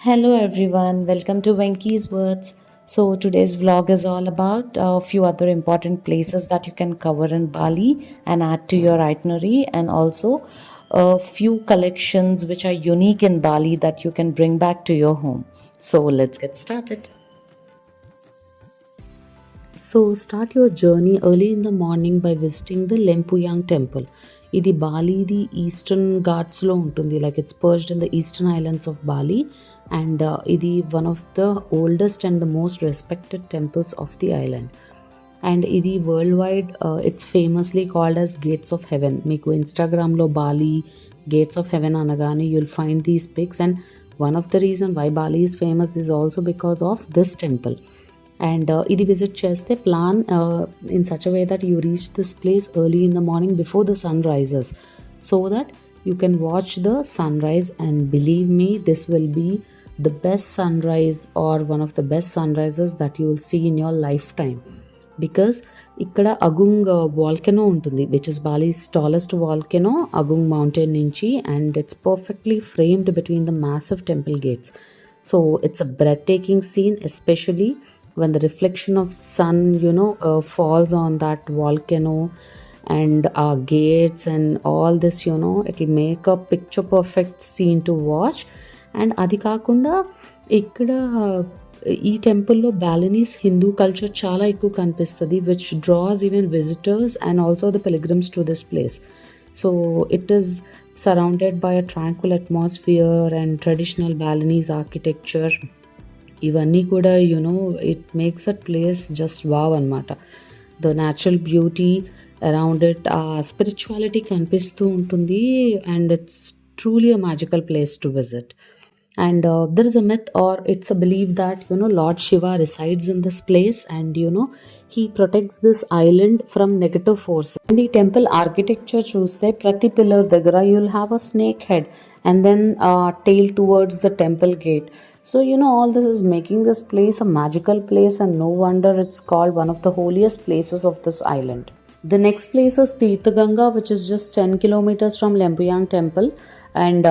Hello everyone, welcome to Venki's Words. So today's vlog is all about a few other important places that you can cover in Bali and add to your itinerary, and also a few collections which are unique in Bali that you can bring back to your home. So let's get started. So start your journey early in the morning by visiting the Lempuyang temple. ఇది బాలీది eastern ఘాట్స్లో ఉంటుంది, like it's parched in the eastern islands of Bali, and ఇది one of the oldest and the most respected temples of the island. And ఇది world wide it's famously called as gates of heaven. మీకు ఇన్స్టాగ్రామ్లో Bali gates of heaven అనగానే you'll find these pics, and one of the reason why Bali is famous is also because of this temple. And ఇది visit చేస్తే plan in such a way that you reach this place early in the morning before the sun rises, so that you can watch the sunrise. And believe me, this will be the best sunrise or one of the best sunrises that you will see in your lifetime. Because ఇక్కడ Agung volcano ఉంటుంది, which is Bali's tallest volcano, Agung mountain నుంచి, and it's perfectly framed between the massive temple gates. So it's a breathtaking scene, especially when the reflection of sun falls on that volcano and our gates and all this, it will make a picture perfect scene to watch. And adi kaakunda ikkada ఈ టెంపుల్లో Balinese Hindu culture చాలా ఎక్కువ కనిపిస్తుంది, which draws even visitors and also the pilgrims to this place. So it is surrounded by a tranquil atmosphere and traditional Balinese architecture. ఇవన్నీ కూడా it makes that place just wow అనమాట. The natural beauty around it, ఆ spirituality కనిపిస్తూ ఉంటుంది, and it's truly a magical place to visit. And there is a myth, or it's a belief that Lord Shiva resides in this place, and he protects this island from negative force. And the temple architecture చూస్తే ప్రతి pillar దగ్గర you'll have a snake head and then tail towards the temple gate. So all this is making this place a magical place, and no wonder it's called one of the holiest places of this island. The next place is Tirthaganga, which is just 10 kilometers from Lempuyang temple. And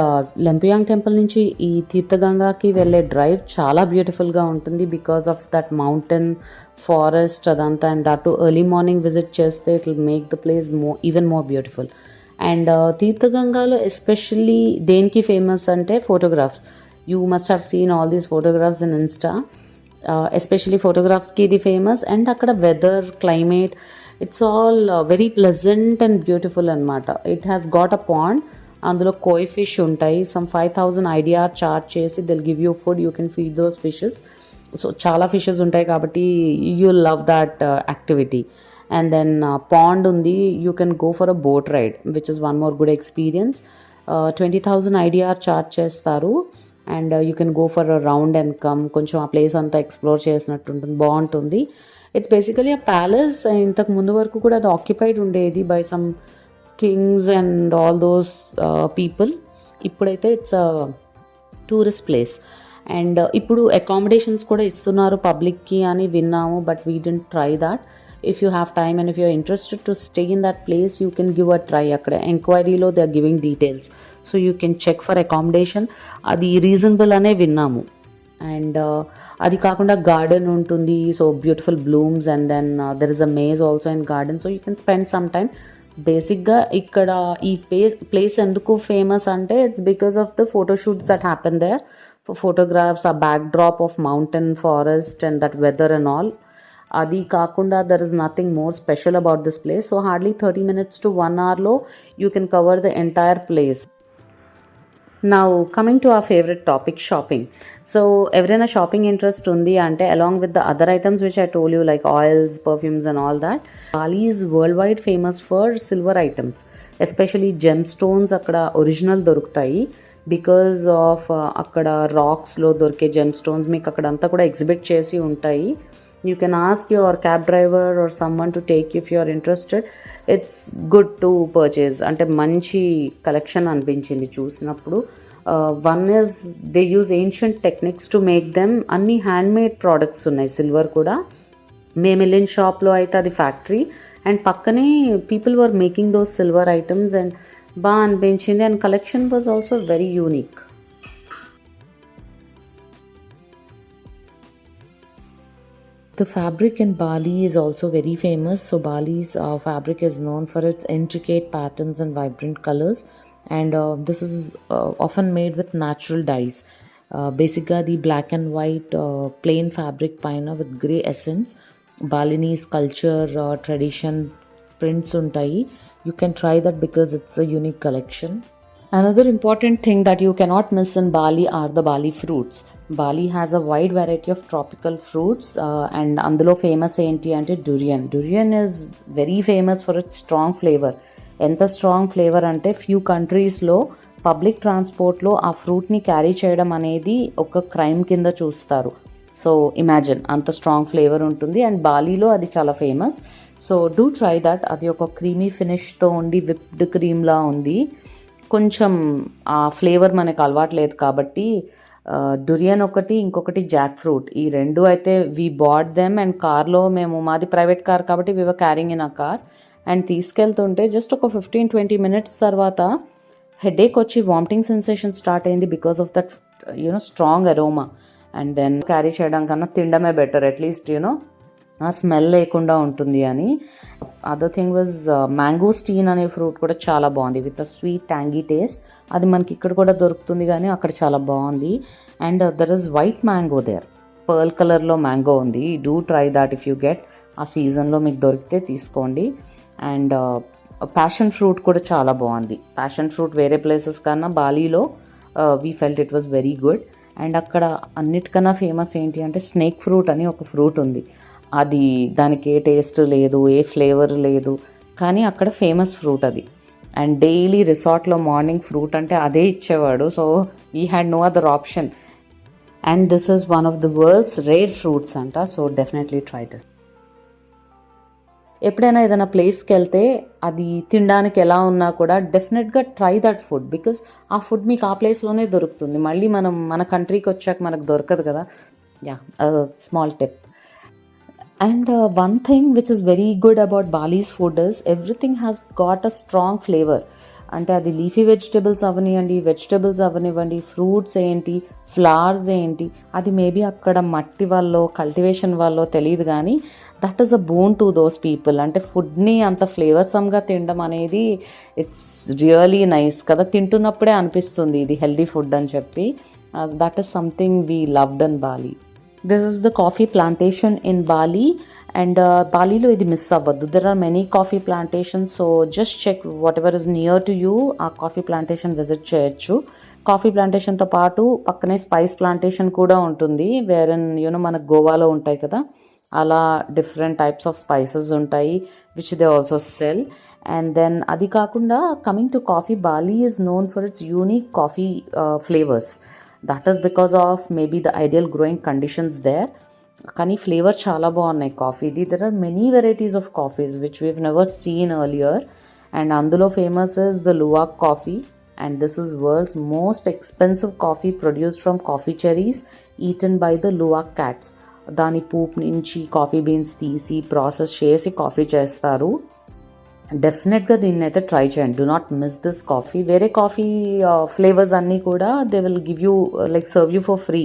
Lempuyang temple నుంచి ఈ తీర్థగంగాకి వెళ్ళే drive చాలా బ్యూటిఫుల్గా ఉంటుంది because of that mountain forest అదంతా. And that too early morning visit చేస్తే it will make the place even more beautiful. And తీర్థగంగాలో ఎస్పెషల్లీ దేనికి ఫేమస్ అంటే photographs. You must have seen all these photographs in Insta. Especially ఫోటోగ్రాఫ్స్కి ఇది famous. And అక్కడ weather, climate, it's all very pleasant and beautiful అనమాట. It has got a pond, అందులో koi fish ఉంటాయి. Some 5,000 IDR charge చేసి they'll give you food, you can feed those fishes. So చాలా fishes ఉంటాయి కాబట్టి you love that activity. And then pond ఉంది, you can go for a boat ride, which is one more good experience. 20,000 IDR charge చేస్తారు, and you can go for a round and come. కొంచెం ఆ place అంతా explore చేసినట్టు ఉంటుంది, బాగుంటుంది. It's basically a palace. ఇంతకు ముందు వరకు కూడా అది ఆక్యుపైడ్ ఉండేది by some kings and all those people. ఇప్పుడైతే it's a tourist place. And ఇప్పుడు అకామిడేషన్స్ కూడా ఇస్తున్నారు పబ్లిక్కి అని విన్నాము, but we didn't try that. If you have time and if you are interested to stay in that place, you can give a try. అక్కడ ఎంక్వైరీలో they are giving details, so you can check for accommodation. అది reasonable అనే విన్నాము. And అది కాకుండా garden ఉంటుంది, so beautiful blooms, and then there is a maze also in garden, so you can spend some time. బేసిక్గా ఇక్కడ ఈ place ఎందుకు ఫేమస్ అంటే it's because of the photoshoots that happen there. For photographs, ఆ backdrop of mountain forest and that weather and all. అది కాకుండా there is nothing more special about this place. So hardly 30 minutes to 1 hour you can cover the entire place. Now coming to our favorite topic, shopping. So ఎవరైనా shopping interest ఉంది అంటే, along with the other items which I told you like oils, perfumes and all that, Bali is worldwide famous for silver items, especially gemstones. అక్కడ original దొరుకుతాయి because of అక్కడ రాక్స్లో దొరికే జెమ్స్టోన్స్ మీకు అక్కడంతా కూడా ఎగ్జిబిట్ చేసి ఉంటాయి. You can ask your cab driver or someone to take you if you are interested. It's good to purchase. అంటే మంచి కలెక్షన్ అనిపించింది చూసినప్పుడు. One is they use ancient techniques to make them. అన్ని హ్యాండ్మేడ్ ప్రోడక్ట్స్ ఉన్నాయి. Silver కూడా మేము వెళ్ళిన షాప్లో అయితే అది ఫ్యాక్టరీ, అండ్ పక్కనే people were making those silver items, and బాగా అనిపించింది. And collection was also very unique. The fabric in Bali is also very famous. So Bali's fabric is known for its intricate patterns and vibrant colors, and this is often made with natural dyes. Basically, the black and white plain fabric paina with grey essence. Balinese culture, tradition, prints untai. You can try that because it's a unique collection. Another important thing that you cannot miss in Bali are the Bali fruits. Bali has a wide variety of tropical fruits and అందులో famous ఏంటి అంటే durian is very famous for its strong flavour. ఎంత strong flavour అంటే few కంట్రీస్లో public ట్రాన్స్పోర్ట్లో ఆ ఫ్రూట్ని carry చేయడం అనేది ఒక క్రైమ్ కింద చూస్తారు. సో ఇమాజిన్ అంత స్ట్రాంగ్ ఫ్లేవర్ ఉంటుంది అండ్ బాలీలో అది చాలా famous. So do try that. అది ఒక క్రీమీ ఫినిష్తో ఉండి విప్డ్ క్రీమ్లా ఉంది. కొంచెం ఆ ఫ్లేవర్ మనకు అలవాట్లేదు కాబట్టి డురియన్ ఒకటి, ఇంకొకటి జాక్ ఫ్రూట్, ఈ రెండు అయితే వీ బాట్ దెమ్ అండ్ కార్లో మేము, మాది ప్రైవేట్ కార్ కాబట్టి we were carrying in a car and తీసుకెళ్తుంటే జస్ట్ ఒక 15-20 మినిట్స్ తర్వాత హెడేక్ వచ్చి వామిటింగ్ సెన్సేషన్ స్టార్ట్ అయింది because of that strong aroma. And then carry చేయడం కన్నా తినడమే బెటర్, అట్లీస్ట్ ఆ స్మెల్ లేకుండా ఉంటుంది అని. అదర్ థింగ్ వాజ్ మ్యాంగోస్టీన్ అనే ఫ్రూట్ కూడా చాలా బాగుంది with a sweet tangy taste. అది మనకి ఇక్కడ కూడా దొరుకుతుంది కానీ అక్కడ చాలా బాగుంది. And there is white mango there, pearl కలర్లో మ్యాంగో ఉంది. Do try that if you get, ఆ సీజన్లో మీకు దొరికితే తీసుకోండి. అండ్ ప్యాషన్ ఫ్రూట్ కూడా చాలా బాగుంది. ప్యాషన్ ఫ్రూట్ వేరే ప్లేసెస్ కన్నా బాలీలో we felt it was very good. And అక్కడ అన్నిటికన్నా ఫేమస్ ఏంటి అంటే స్నేక్ ఫ్రూట్ అని ఒక ఫ్రూట్ ఉంది. అది దానికి ఏ టేస్ట్ లేదు, ఏ ఫ్లేవర్ లేదు, కానీ అక్కడ ఫేమస్ ఫ్రూట్ అది. అండ్ డైలీ రిసార్ట్లో మార్నింగ్ ఫ్రూట్ అంటే అదే ఇచ్చేవాడు. So we had no other option. And this is one of the world's rare fruits అంట. So definitely try this. ఎప్పుడైనా ఏదైనా ప్లేస్కి వెళ్తే అది తినడానికి ఎలా ఉన్నా కూడా డెఫినెట్గా ట్రై దట్ ఫుడ్, బికాస్ ఆ ఫుడ్ మీకు ఆ ప్లేస్లోనే దొరుకుతుంది. మళ్ళీ మనం మన కంట్రీకి వచ్చాక మనకు దొరకదు కదా. Yeah, small tip. And one thing which is very good about Bali's food is everything has got a strong flavor. అంటే అది లీఫీ వెజిటబుల్స్ అవనివ్వండి, వెజిటబుల్స్ అవనివ్వండి, ఫ్రూట్స్ ఏంటి, ఫ్లవర్స్ ఏంటి, అది మేబీ అక్కడ మట్టి వల్ల, కల్టివేషన్ వల్ల తెలియదు కానీ that is a bone to those people. అంటే ఫుడ్ని అంత ఫ్లేవర్సమ్గా తినడం అనేది ఇట్స్ రియలీ నైస్ కదా. తింటున్నప్పుడే అనిపిస్తుంది ఇది హెల్దీ ఫుడ్ అని చెప్పి. That is something we loved in Bali. This is the coffee plantation in Bali, and Baliలో ఇది మిస్ అవ్వద్దు. There are many coffee plantations, so just check whatever is near to you. ఆ coffee plantation visit చేయొచ్చు. Coffee ప్లాంటేషన్తో పాటు పక్కనే spice plantation కూడా ఉంటుంది, వేరన్ మనకు గోవాలో ఉంటాయి కదా, అలా డిఫరెంట్ టైప్స్ ఆఫ్ స్పైసెస్ ఉంటాయి which they also sell. And then అది కాకుండా coming to coffee, Bali is known for its unique coffee flavours. That is because of maybe the ideal growing conditions there. కానీ flavour చాలా బాగున్నాయి కాఫీది. There are many varieties of coffees which we've never seen earlier. And అందులో famous is the luwak coffee. And this is world's most expensive coffee produced from coffee cherries eaten by the luwak cats. దాని poop నుంచి coffee beans తీసి process చేసి coffee చేస్తారు. డెఫినెట్గా దీన్ని అయితే try చేయండి. Do not miss this coffee. వేరే కాఫీ ఫ్లేవర్స్ అన్నీ కూడా they will give you like serve you for free.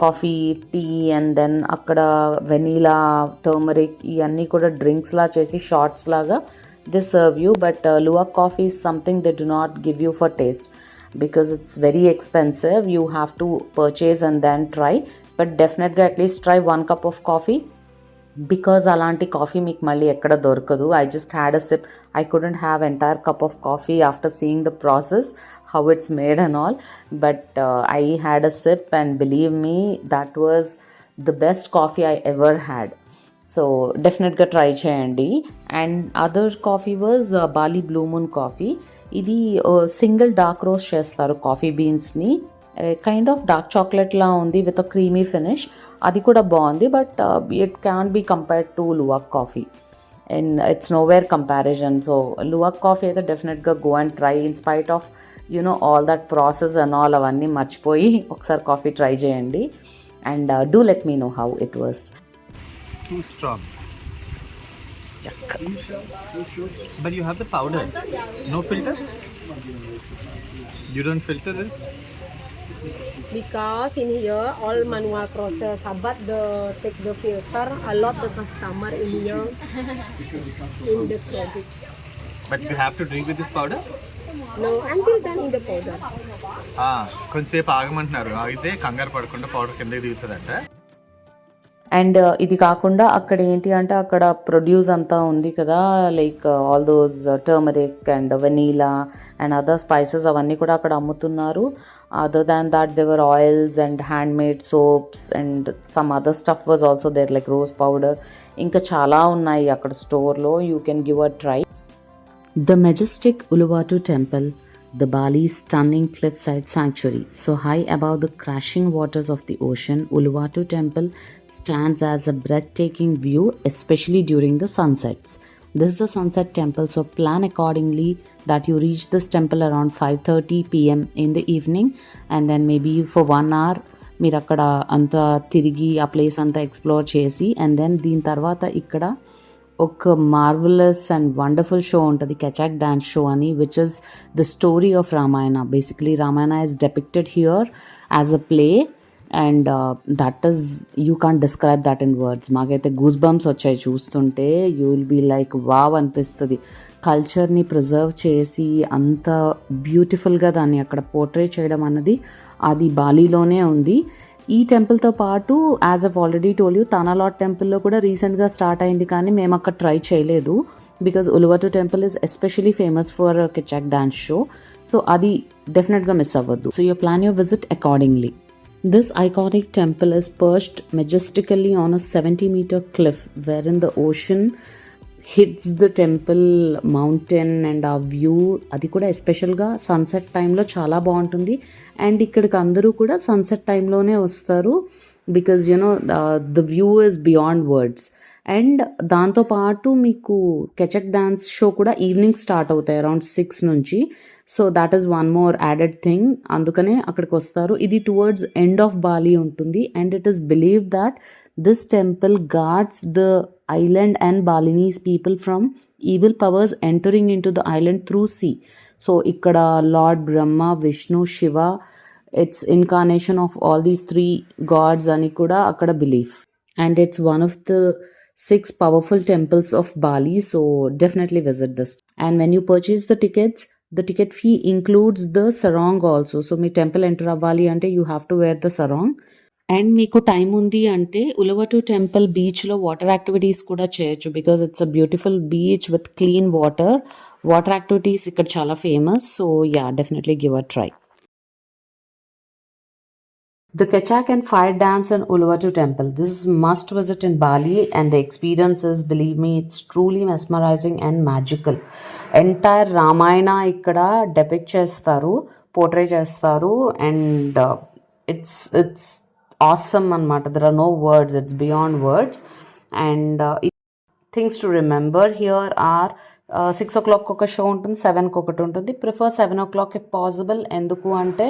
Coffee, tea, and then అక్కడ వెనీలా, టర్మరిక్ ఇవన్నీ కూడా డ్రింక్స్లా చేసి షార్ట్స్ లాగా they serve you. But luwak coffee is something they do not give you for taste because it's very expensive. You have to purchase and then try. But డెఫినెట్గా at least try 1 cup of coffee. Because అలాంటి కాఫీ మీకు మళ్ళీ ఎక్కడ దొరకదు. I just had a sip. I couldn't have entire cup of coffee after seeing the process, how it's made and all. But I had a sip and believe me that was the best coffee I ever had. So డెఫినెట్గా try చేయండి. And other coffee was Bali blue moon coffee. ఇది single dark roast చేస్తారు coffee బీన్స్ని. Kind of dark చాక్లెట్లా ఉంది with a creamy finish. అది కూడా బాగుంది. But it can be compared to luwak coffee and it's nowhere comparison. So luwak coffee అయితే డెఫినెట్గా go and try in spite of all that process and all అవన్నీ మర్చిపోయి ఒకసారి కాఫీ ట్రై చేయండి. And do let me know how it was. Too strong. But you have the powder. No filter? You don't filter this? Because in here all manual process. But the take the filter a lot the customer in here in the credit. But you have to drink with this powder? No, until then in the powder. కొంచెంసేపు ఆగమంటున్నారు, ఆగితే కంగారు పడకుండా powder కిందకి దిగుతుందంట. And ఇది కాకుండా అక్కడ ఏంటి అంటే అక్కడ ప్రొడ్యూస్ అంతా ఉంది కదా, like all those turmeric and vanilla and other spices అవన్నీ కూడా అక్కడ అమ్ముతున్నారు. Other than that there were oils and handmade soaps and some other stuff was also there like rose powder. ఇంకా చాలా ఉన్నాయి అక్కడ స్టోర్లో. You can give a try. The majestic Uluwatu Temple, the Bali's stunning cliffside sanctuary. So high above the crashing waters of the ocean, Uluwatu Temple stands as a breathtaking view, especially during the sunsets. This is a sunset temple, so plan accordingly that you reach this temple around 5:30 p.m. in the evening, and then maybe for 1 hour మీరు అక్కడ అంతా తిరిగి ఆ place అంతా explore చేసి, and then దీని తర్వాత ఇక్కడ ఒక మార్వలస్ అండ్ వండర్ఫుల్ షో ఉంటుంది, కెచాక్ డాన్స్ షో అని, which is the story of Ramayana. Basically Ramayana is depicted here as a play, and that is you can't describe that in words. మాకైతే గూస్ బంప్స్ వచ్చాయి చూస్తుంటే. You will be like wow అనిపిస్తుంది. కల్చర్ని preserve చేసి అంత బ్యూటిఫుల్గా దాన్ని అక్కడ పోర్ట్రే చేయడం అన్నది అది బాలీలోనే ఉంది. ఈ టెంపుల్తో పాటు as of already told you, Tanah Lot టెంపుల్లో కూడా రీసెంట్గా స్టార్ట్ అయింది, కానీ మేము అక్కడ ట్రై చేయలేదు because Uluwatu temple is especially famous for కెచాక్ డాన్స్ షో. సో అది డెఫినెట్గా మిస్ అవ్వద్దు. So you plan your visit accordingly. This iconic temple is perched majestically on a 70-meter cliff wherein the ocean hits the temple mountain and our view అది కూడా ఎస్పెషల్గా sunset టైంలో చాలా బాగుంటుంది. And ఇక్కడికి అందరూ కూడా సన్సెట్ టైంలోనే వస్తారు because you know the view is beyond words. And దాంతోపాటు మీకు కెచక్ డాన్స్ షో కూడా ఈవినింగ్ స్టార్ట్ అవుతాయి అరౌండ్ 6 నుంచి. So that is one more added thing, అందుకనే అక్కడికి వస్తారు. ఇది టువర్డ్స్ ఎండ్ ఆఫ్ బాలి ఉంటుంది. And it is believe that this temple guards the island and Balinese people from evil powers entering into the island through sea. So ఇక్కడ lord Brahma, Vishnu, Shiva, it's incarnation of all these 3 gods అని కూడా అక్కడ belief. And it's one of the 6 powerful temples of Bali, so definitely visit this. And when you purchase the tickets, the ticket fee includes the sarong also. So me temple enter అవ్వాలి అంటే you have to wear the sarong. And మీకు time ఉంది అంటే ఉలవటు temple బీచ్లో water activities కూడా చేయొచ్చు because it's a beautiful beach with clean water. Water activities ఇక్కడ చాలా famous. So yeah, definitely give a try. The Kechak and Fire Dance in Uluwatu Temple. This is must visit in Bali, and the experience is, believe me, it's truly mesmerizing and magical. Entire Ramayana ikkada depict chestaru, portray chestaru, and it's awesome anamata. There are no words, it's beyond words. And things to remember here are 6 o'clock ఒక show ఉంటుంది, 7కి ఒకటి ఉంటుంది. Prefer 7 o'clock if possible. ఎందుకు అంటే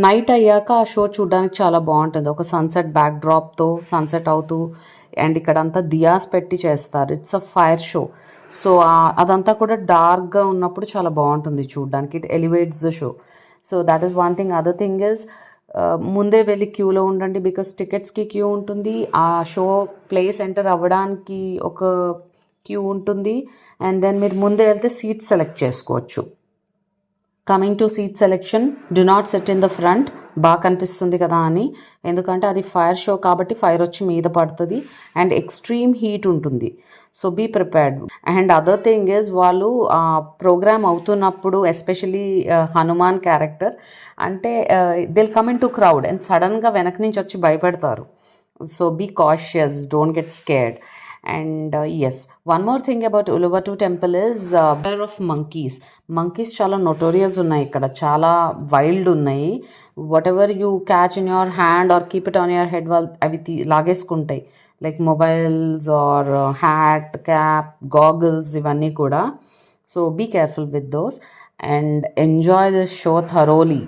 night అయ్యాక ఆ show చూడడానికి చాలా బాగుంటుంది. ఒక సన్సెట్ బ్యాక్ డ్రాప్తో సన్సెట్ అవుతూ, అండ్ ఇక్కడంతా దియాస్ పెట్టి చేస్తారు. It's a fire show. So అదంతా కూడా డార్క్గా ఉన్నప్పుడు చాలా బాగుంటుంది చూడడానికి. It elevates the show. So that is one thing. Other thing is ముందే వెళ్ళి క్యూలో ఉండండి బికాస్ టికెట్స్కి క్యూ ఉంటుంది. ఆ షో ప్లేస్ ఎంటర్ అవ్వడానికి ఒక క్యూ ఉంటుంది. అండ్ దెన్ మీరు ముందే వెళ్తే సీట్ సెలెక్ట్ చేసుకోవచ్చు. Coming to seat selection, do not SIT in the front. బాగా కనిపిస్తుంది కదా అని, ఎందుకంటే అది ఫైర్ షో కాబట్టి ఫైర్ వచ్చి మీద పడుతుంది అండ్ ఎక్స్ట్రీమ్ హీట్ ఉంటుంది. So be prepared. And other thing is వాళ్ళు ప్రోగ్రామ్ అవుతున్నప్పుడు ఎస్పెషలీ హనుమాన్ క్యారెక్టర్ అంటే they'll come in to crowd and సడన్గా వెనక నుంచి వచ్చి భయపెడతారు. So be cautious, don't get scared. And yes, one more thing about Uluwatu temple is pair of monkeys. Monkeys చాలా notorious ఉన్నాయి ఇక్కడ, చాలా వైల్డ్ ఉన్నాయి. Whatever you catch in your hand or keep it on your head, వాళ్ళు అవి లాగేసుకుంటాయి. Like mobiles or hat, cap, goggles, ఇవన్నీ కూడా. So be careful with those and enjoy this show thoroughly.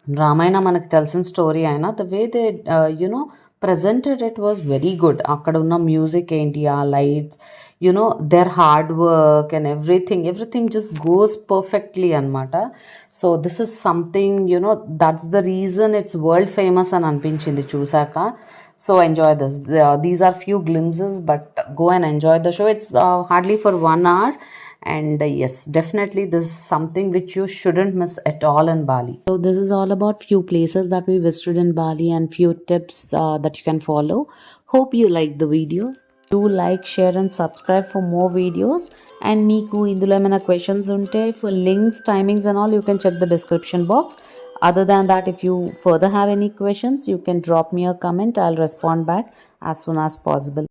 Ramayana మనకు తెలిసిన స్టోరీ అయినా the way they presented it was very good. అక్కడ ఉన్న మ్యూజిక్ ఏంటి, ఆ lights, their hard work and everything just goes perfectly anmata. So this is something, that's the reason it's world famous అని అనిపించింది చూసాక. So enjoy this. These are few glimpses, but go and enjoy the show. It's hardly for 1 hour. And yes, definitely this is something which you shouldn't miss at all in Bali. So this is all about few places that we visited in Bali and few tips that you can follow. Hope you liked the video. Do like, share and subscribe for more videos. And meeku indulo emana questions unte, for links, timings and all, you can check the description box. Other than that, if you further have any questions, you can drop me a comment. I'll respond back as soon as possible.